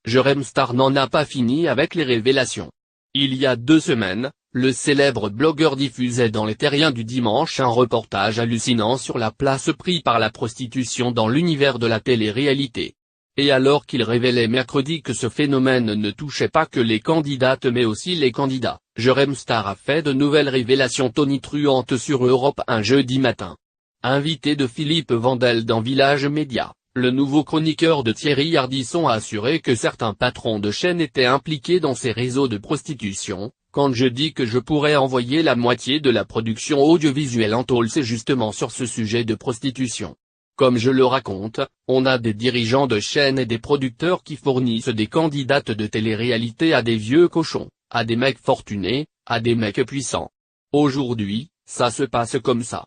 Jérém Star n'en a pas fini avec les révélations. Il y a 2 semaines, le célèbre blogueur diffusait dans les Terriens du dimanche un reportage hallucinant sur la place prise par la prostitution dans l'univers de la télé-réalité. Et alors qu'il révélait mercredi que ce phénomène ne touchait pas que les candidates mais aussi les candidats, Jérém Star a fait de nouvelles révélations tonitruantes sur Europe 1 jeudi matin. Invité de Philippe Vandel dans Village Média, le nouveau chroniqueur de Thierry Ardisson a assuré que certains patrons de chaînes étaient impliqués dans ces réseaux de prostitution. Quand je dis que je pourrais envoyer la moitié de la production audiovisuelle en tôle, c'est justement sur ce sujet de prostitution. Comme je le raconte, on a des dirigeants de chaînes et des producteurs qui fournissent des candidates de télé-réalité à des vieux cochons, à des mecs fortunés, à des mecs puissants. Aujourd'hui, ça se passe comme ça.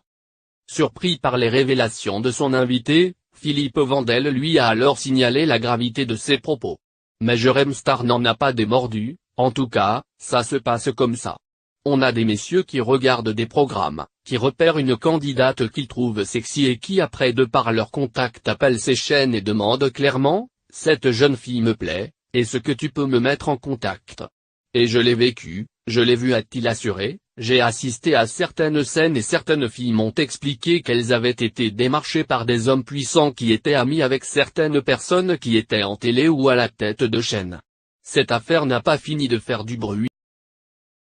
Surpris par les révélations de son invité, Philippe Vandel lui a alors signalé la gravité de ses propos. Mais Jérém Star n'en a pas démordu, en tout cas, ça se passe comme ça. On a des messieurs qui regardent des programmes, qui repèrent une candidate qu'ils trouvent sexy et qui après de par leur contact appellent ces chaînes et demandent clairement, « Cette jeune fille me plaît, est-ce que tu peux me mettre en contact ?» Et je l'ai vécu, je l'ai vu, a-t-il assuré. J'ai assisté à certaines scènes et certaines filles m'ont expliqué qu'elles avaient été démarchées par des hommes puissants qui étaient amis avec certaines personnes qui étaient en télé ou à la tête de chaîne. Cette affaire n'a pas fini de faire du bruit.